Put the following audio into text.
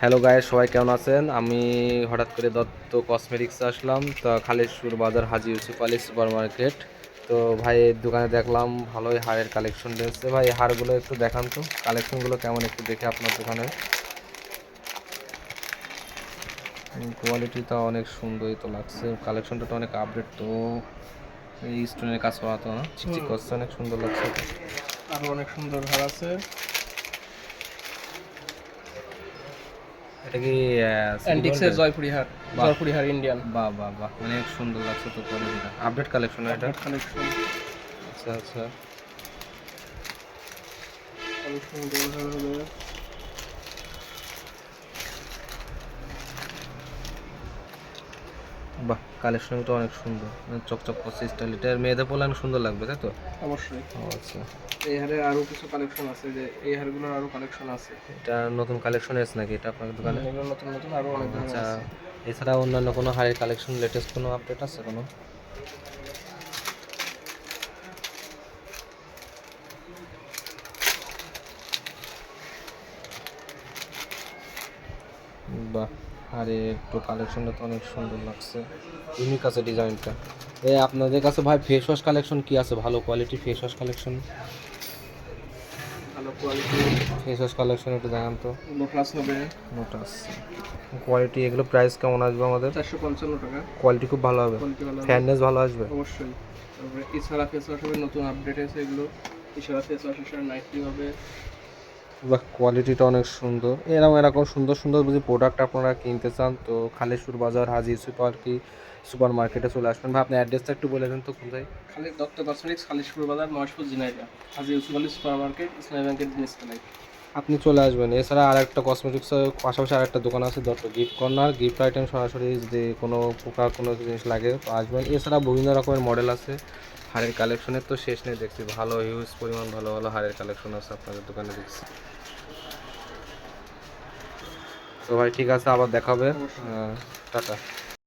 Hello গায়ে সবাই কেমন আছেন? আমি হঠাৎ করে দত্ত কসমেটিক্সে আসলাম। তো খালিশপুর বাজার হাজি ইউসুফ আলী সুপার মার্কেট। তো ভাই এর দোকানে দেখলাম ভালোই হারের কালেকশন রয়েছে। ভাই এই হারগুলো একটু দেখান তো, কালেকশনগুলো কেমন একটু দেখে আপনার দোকানে। কোয়ালিটিটা অনেক সুন্দরই তো লাগছে, কালেকশনটা তো অনেক আপডেট। তো এই স্টোনের কাজ করা তো না, চিকচিক করছে, অনেক সুন্দর লাগছে। আরো অনেক সুন্দর হার আছে। এটা কি সিটি অ্যান্টিক্সের গোল্ডের? জয়পুরি হার, বাহ জয়পুরি হার ইন্ডিয়ান বাহ বাহ বাহ, অনেক সুন্দর লাগছে তো কোয়ালিটিটা। আপডেট কালেকশন এটা। Update collection. আচ্ছা আচ্ছা। অনেক সুন্দর হার হবে। বাহ, কালেকশনটা অনেক সুন্দর, মানে চকচক করছে স্টাইল। এটা মেয়েদের পরলে অনেক সুন্দর লাগবে, তাই তো? অবশ্যই ও আচ্ছা। এই হারের আরো কিছু কালেকশন আছে, যে এই হারগুলোর আরো কালেকশন আছে। এটা নতুন কালেকশন এসেছে নাকি এটা আপনার দোকানে? এগুলো নতুন নতুন আরো অনেক ধরনের আচ্ছা, আছে। এছাড়া অন্যান্য কোনো হারের কালেকশন লেটেস্ট কোনো আপডেট আছে কোনো? বাহ, আরে একটু কালেকশনটা তো অনেক সুন্দর লাগছে, ইউনিক আছে ডিজাইনটা। আপনাদের কাছে ভাই ফেস ওয়াশ কালেকশন কি আছে, ভালো কোয়ালিটির ফেস ওয়াশ কালেকশন? ভালো কোয়ালিটি ফেস ওয়াশ কালেকশন একটু দেখান তো। লোটাস হবে লোটাস কোয়ালিটি, এগুলো প্রাইস কেমন আসবে আমাদের? 455 টাকা। কোয়ালিটি খুব ভালো হবে, কোয়ালিটি ভালো হবে ফেয়ারনেস ভালো আসবে। অবশ্যই। তারপরে ইসারা ফেস ওয়াশ হবে, নতুন আপডেট আছে এগুলো। ইসারা ফেস ওয়াশ এর নাইটলি হবে। বাহ, কোয়ালিটিটা অনেক সুন্দর। এরকম এরকম সুন্দর সুন্দর যদি প্রোডাক্ট আপনারা কিনতে চান তো খালিশপুর বাজার হাজি সুপার কি সুপার মার্কেটে চলে আসবেন। ভাই আপনার অ্যাড্রেসটা একটু বলে দেন তো, কোথায়? খালি দত্ত কসমেটিক্স, খালিশপুর বাজার, মহেশপুর, ঝিনাইদহ। হাজি ইউসুফ আলী সুপার মার্কেট, ইসলামী ব্যাংকের জিনিস তলায়। আপনি চলে আসবেন। এছাড়া আরেকটা কসমেটিক্সের পাশাপাশি আরেকটা দোকান আছে Dutta gift corner, gift item সরাসরি যদি কোনো প্রকার কোনো জিনিস লাগে তো আসবেন। এছাড়া বিভিন্ন রকমের মডেল আছে, হারের কালেকশনের তো শেষ নেই, দেখছি ভালো হিউজ পরিমাণ ভালো ভালো হারের কালেকশন আছে আপনাদের দোকানে দেখছি। তো ভাই ঠিক আছে, আবার দেখা হবে। অবশ্যই। টাটা।